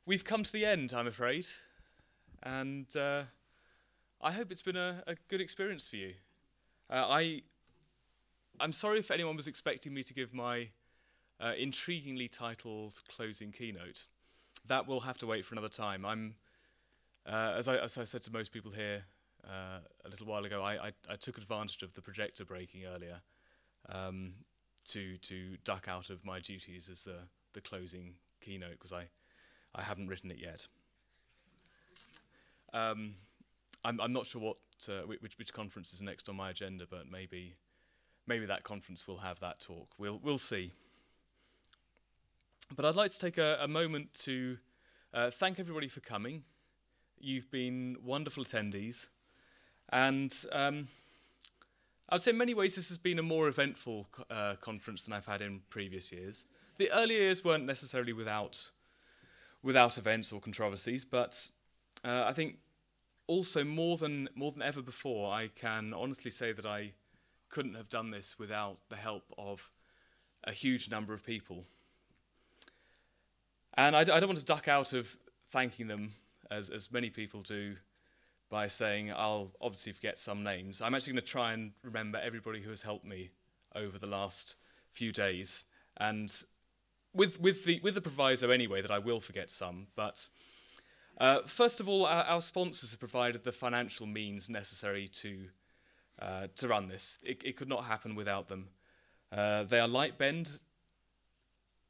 We've come to the end, I'm afraid, and I hope it's been a good experience for you. I'm sorry if anyone was expecting me to give my intriguingly titled closing keynote. That will have to wait for another time. As I said to most people here a little while ago, I took advantage of the projector breaking earlier to duck out of my duties as the closing keynote, because I haven't written it yet. I'm not sure which conference is next on my agenda, but maybe that conference will have that talk. We'll see. But I'd like to take a moment to thank everybody for coming. You've been wonderful attendees, and I'd say in many ways this has been a more eventful conference than I've had in previous years. The earlier years weren't necessarily without events or controversies, but I think also more than ever before, I can honestly say that I couldn't have done this without the help of a huge number of people. And I don't want to duck out of thanking them, as many people do, by saying I'll obviously forget some names. I'm actually going to try and remember everybody who has helped me over the last few days, and with the proviso anyway that I will forget some. But first of all, our sponsors have provided the financial means necessary to run this. It could not happen without them. They are Lightbend,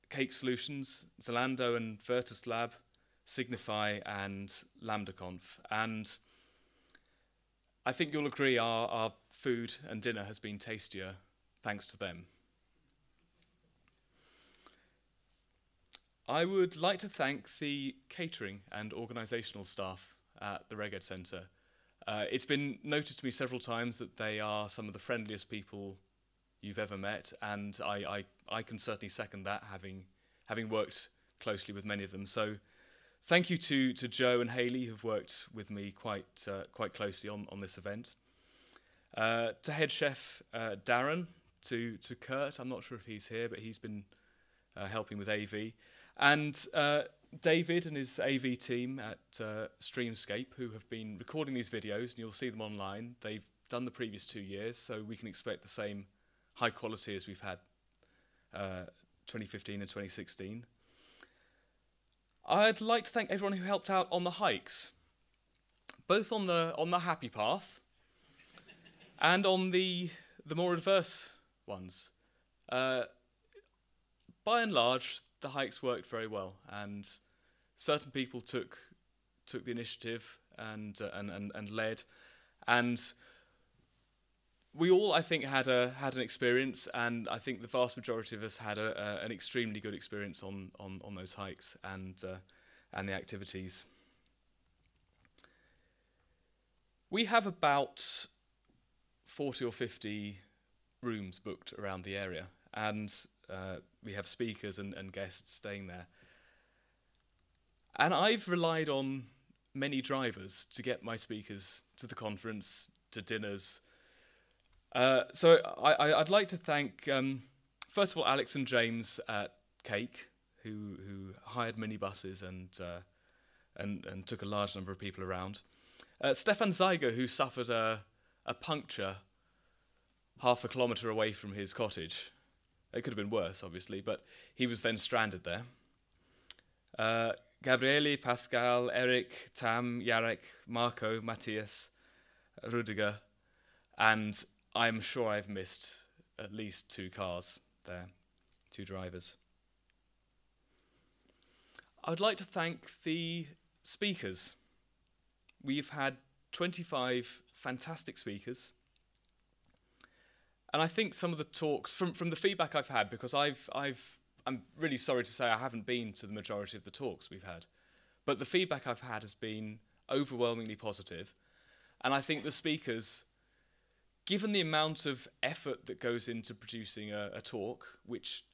Cake Solutions, Zalando and Virtus Lab, Signify and LambdaConf. And I think you'll agree our food and dinner has been tastier thanks to them. I would like to thank the catering and organisational staff at the Reg Ed Centre. It's been noted to me several times that they are some of the friendliest people you've ever met, and I can certainly second that, having worked closely with many of them. So thank you to Joe and Hayley, who've worked with me quite closely on this event. To head chef Darren, to Kurt, I'm not sure if he's here, but he's been helping with AV. And David and his AV team at Streamscape, who have been recording these videos, and you'll see them online. They've done the previous 2 years, so we can expect the same high quality as we've had 2015 and 2016. I'd like to thank everyone who helped out on the hikes, both on the happy path and on the more adverse ones. By and large, the hikes worked very well, and certain people took the initiative and led, and we all, I think, had an experience, and I think the vast majority of us had an extremely good experience on those hikes and the activities. We have about 40 or 50 rooms booked around the area, and we have speakers and guests staying there. And I've relied on many drivers to get my speakers to the conference, to dinners. So I'd like to thank, first of all, Alex and James at Cake, who hired minibuses and took a large number of people around. Stefan Zeiger, who suffered a puncture half a kilometre away from his cottage. It could have been worse, obviously, but he was then stranded there. Gabriele, Pascal, Eric, Tam, Jarek, Marco, Matthias, Rudiger, and I'm sure I've missed at least 2 cars there, 2 drivers. I would like to thank the speakers. We've had 25 fantastic speakers. And I think some of the talks, from the feedback I've had, because I'm really sorry to say I haven't been to the majority of the talks we've had, but the feedback I've had has been overwhelmingly positive. And I think the speakers, given the amount of effort that goes into producing a talk, which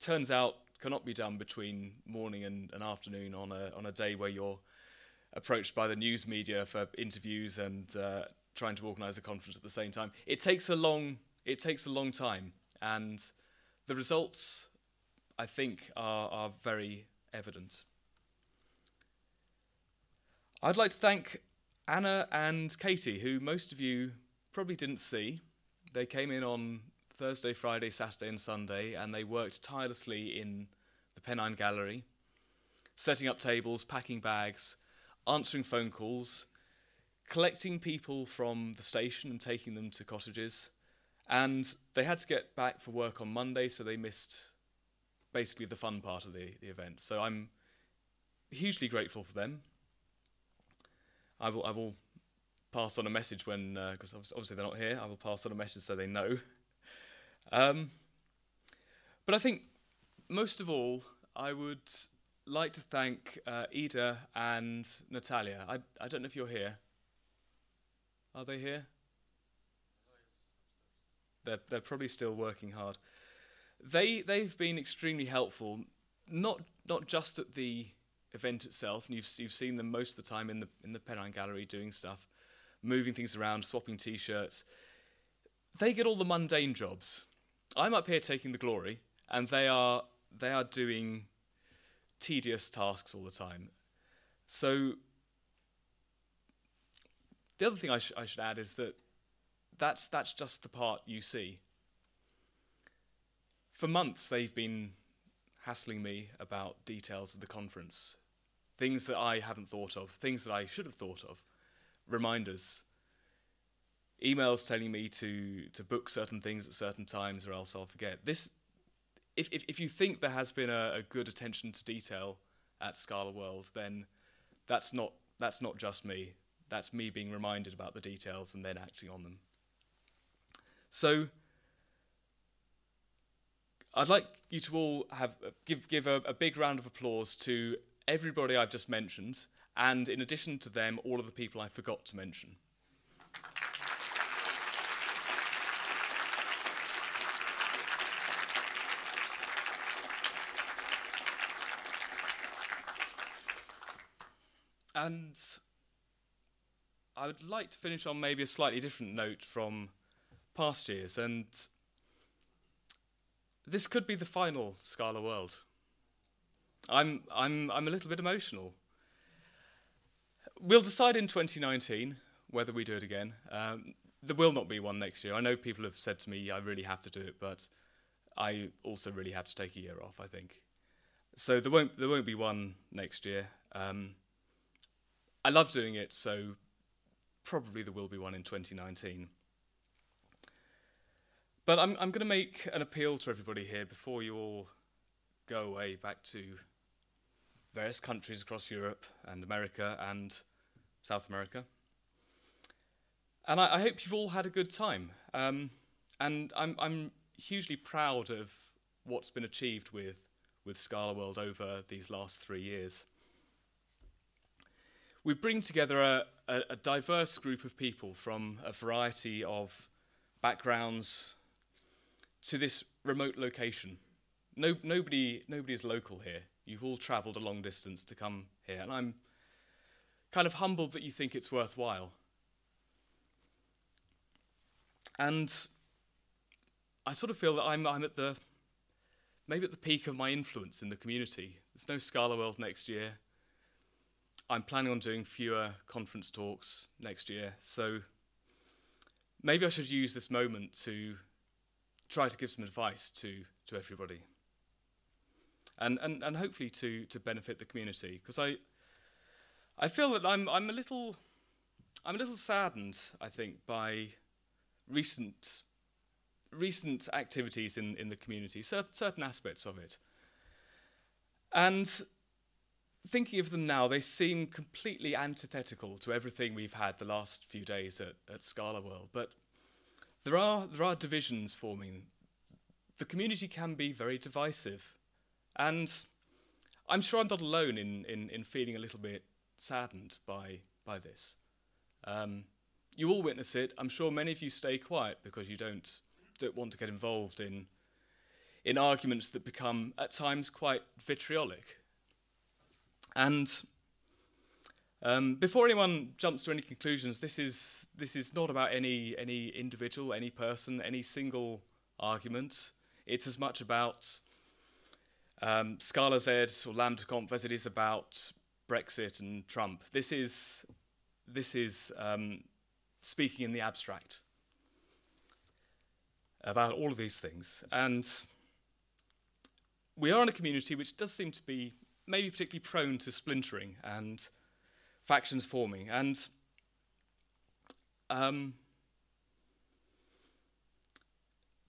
turns out cannot be done between morning and afternoon on a day where you're approached by the news media for interviews and trying to organise a conference at the same time, it takes a long time, and the results, I think, are very evident. I'd like to thank Anna and Katie, who most of you probably didn't see. They came in on Thursday, Friday, Saturday and Sunday, and they worked tirelessly in the Pennine Gallery, setting up tables, packing bags, answering phone calls, collecting people from the station and taking them to cottages. And they had to get back for work on Monday, so they missed basically the fun part of the event. So I'm hugely grateful for them. I will pass on a message when, because obviously they're not here, I will pass on a message so they know. But I think most of all, I would like to thank Ida and Natalia. I don't know if you're here. Are they here? They're probably still working hard. They've been extremely helpful, not just at the event itself, and you've seen them most of the time in the Pennine Gallery doing stuff, moving things around, swapping T-shirts. They get all the mundane jobs. I'm up here taking the glory, and they are doing tedious tasks all the time. So the other thing I should add is that's just the part you see. For months they've been hassling me about details of the conference, things that I haven't thought of, things that I should have thought of, reminders, emails telling me to book certain things at certain times or else I'll forget. If you think there has been a good attention to detail at Scala World, then that's not just me. That's me being reminded about the details and then acting on them. So I'd like you to all give a big round of applause to everybody I've just mentioned, and in addition to them, all of the people I forgot to mention. And I would like to finish on maybe a slightly different note from past years, and this could be the final Scala World. I'm a little bit emotional. We'll decide in 2019 whether we do it again. There will not be one next year. I know people have said to me I really have to do it, but I also really have to take a year off, I think. So there won't be one next year. I love doing it, so probably there will be one in 2019. But I'm going to make an appeal to everybody here before you all go away back to various countries across Europe and America and South America. And I hope you've all had a good time. And I'm hugely proud of what's been achieved with Scala World over these last 3 years. We bring together a diverse group of people from a variety of backgrounds to this remote location. Nobody is local here. You've all travelled a long distance to come here, and I'm kind of humbled that you think it's worthwhile. And I sort of feel that I'm at maybe at the peak of my influence in the community. There's no Scala World next year. I'm planning on doing fewer conference talks next year, so maybe I should use this moment to try to give some advice to everybody, and hopefully to benefit the community, because I feel that I'm a little saddened, I think, by recent activities in the community, certain aspects of it, and thinking of them now, they seem completely antithetical to everything we've had the last few days at Scala World. But there are divisions forming. The community can be very divisive, and I'm sure I'm not alone in feeling a little bit saddened by this. You all witness it. I'm sure many of you stay quiet because you don't want to get involved in arguments that become at times quite vitriolic. And before anyone jumps to any conclusions, this is not about any individual, any person, any single argument. It's as much about Scala's Ed or Lambda Conf as it is about Brexit and Trump. This is speaking in the abstract about all of these things. And we are in a community which does seem to be maybe particularly prone to splintering and factions forming. And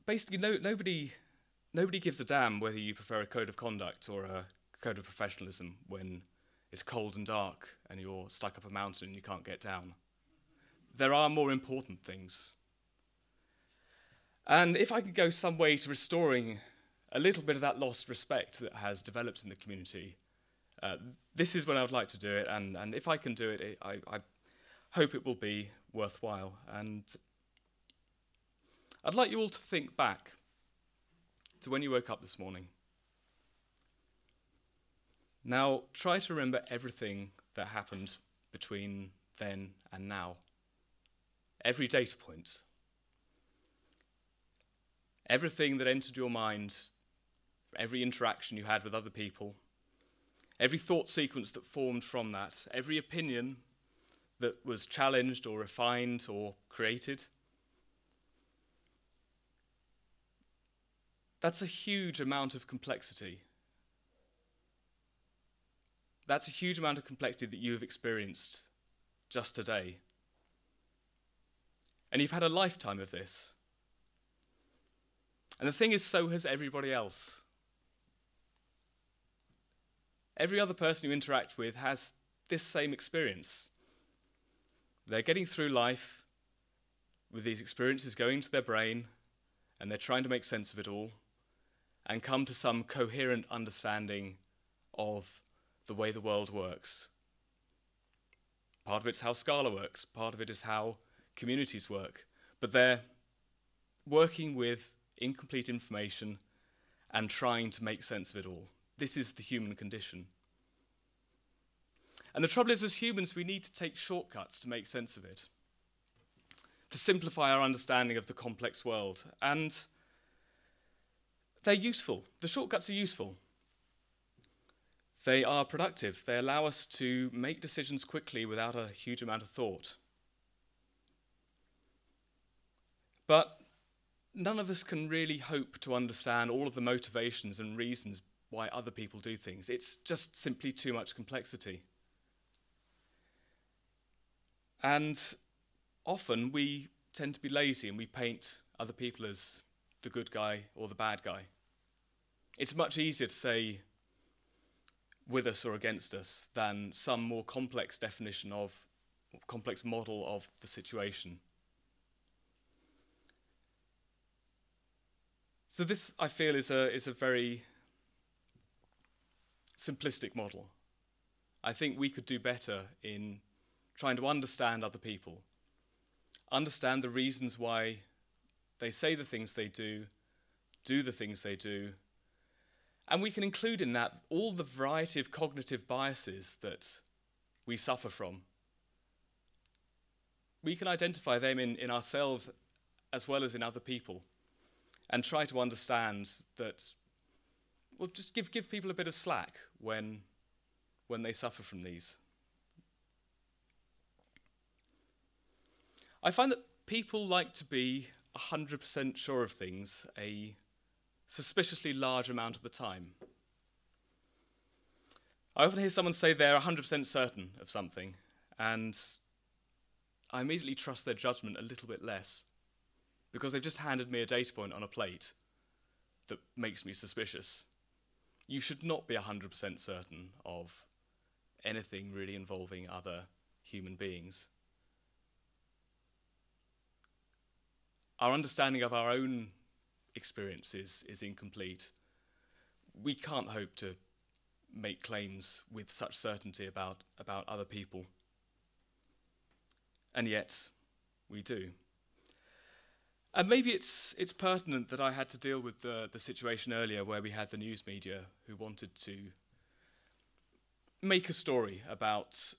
basically nobody gives a damn whether you prefer a code of conduct or a code of professionalism when it's cold and dark and you're stuck up a mountain and you can't get down. There are more important things. And if I could go some way to restoring a little bit of that lost respect that has developed in the community, this is when I would like to do it, and if I can do it, I hope it will be worthwhile. And I'd like you all to think back to when you woke up this morning. Now, try to remember everything that happened between then and now. Every data point. Everything that entered your mind, every interaction you had with other people, every thought sequence that formed from that, every opinion that was challenged or refined or created. That's a huge amount of complexity. That's a huge amount of complexity that you have experienced just today. And you've had a lifetime of this. And the thing is, so has everybody else. Every other person you interact with has this same experience. They're getting through life with these experiences going to their brain, and they're trying to make sense of it all and come to some coherent understanding of the way the world works. Part of it's how Scala works, part of it is how communities work, but they're working with incomplete information and trying to make sense of it all. This is the human condition. And the trouble is, as humans, we need to take shortcuts to make sense of it, to simplify our understanding of the complex world. And they're useful. The shortcuts are useful. They are productive. They allow us to make decisions quickly without a huge amount of thought. But none of us can really hope to understand all of the motivations and reasons why other people do things. It's just simply too much complexity. And often we tend to be lazy and we paint other people as the good guy or the bad guy. It's much easier to say with us or against us than some more complex definition of, complex model of the situation. So this, I feel, is a very simplistic model. I think we could do better in trying to understand other people, understand the reasons why they say the things they do the things they do, and we can include in that all the variety of cognitive biases that we suffer from. We can identify them in ourselves as well as in other people, and try to understand that, well, just give people a bit of slack when they suffer from these. I find that people like to be 100% sure of things a suspiciously large amount of the time. I often hear someone say they're 100% certain of something, and I immediately trust their judgment a little bit less, because they've just handed me a data point on a plate that makes me suspicious. You should not be 100% certain of anything really involving other human beings. Our understanding of our own experiences is incomplete. We can't hope to make claims with such certainty about other people. And yet, we do. And maybe it's pertinent that I had to deal with the situation earlier where we had the news media who wanted to make a story about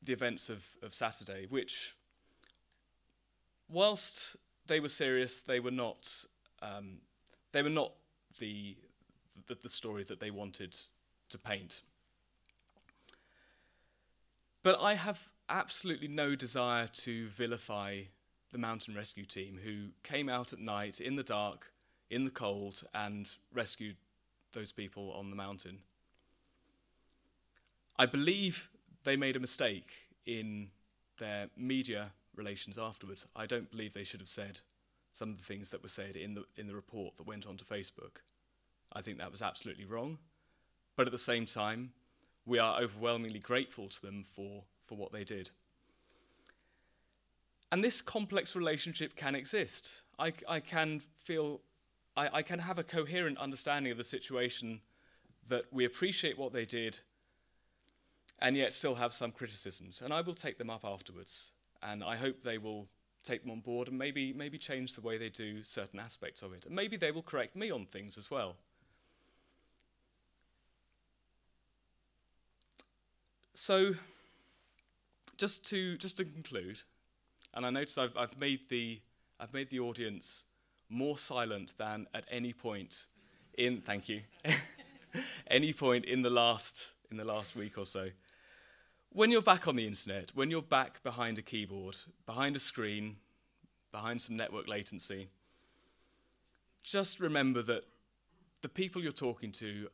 the events of Saturday, which, whilst they were serious, they were not the story that they wanted to paint. But I have absolutely no desire to vilify the mountain rescue team who came out at night in the dark, in the cold, and rescued those people on the mountain. I believe they made a mistake in their media relations afterwards. I don't believe they should have said some of the things that were said in the report that went onto Facebook. I think that was absolutely wrong. But at the same time, we are overwhelmingly grateful to them for what they did. And this complex relationship can exist. I can have a coherent understanding of the situation, that we appreciate what they did and yet still have some criticisms. And I will take them up afterwards. And I hope they will take them on board and maybe change the way they do certain aspects of it. And maybe they will correct me on things as well. So, just to conclude, and I notice I've made the audience more silent than at any point in any point in the last week or so. When you're back on the internet, when you're back behind a keyboard, behind a screen, behind some network latency, just remember that the people you're talking to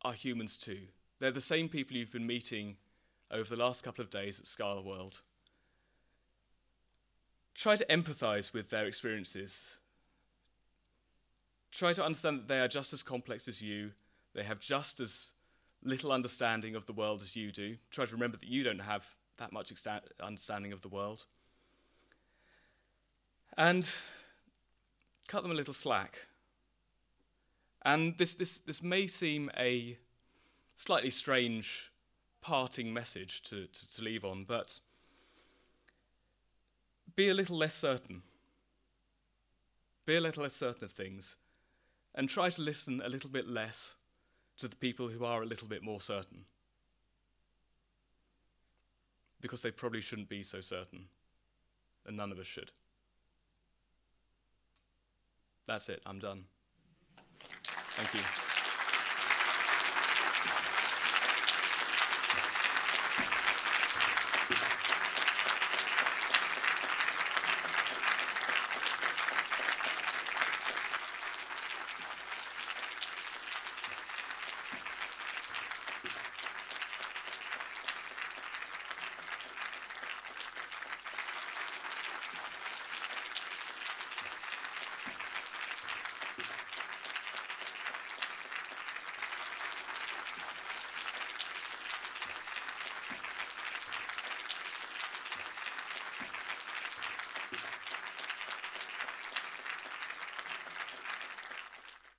are humans too. They're the same people you've been meeting over the last couple of days at Scala World. Try to empathize with their experiences. Try to understand that they are just as complex as you. They have just as little understanding of the world as you do. Try to remember that you don't have that much understanding of the world. And cut them a little slack. And this may seem a slightly strange parting message to leave on, but be a little less certain. Be a little less certain of things, and try to listen a little bit less to the people who are a little bit more certain. Because they probably shouldn't be so certain, and none of us should. That's it, I'm done. Thank you.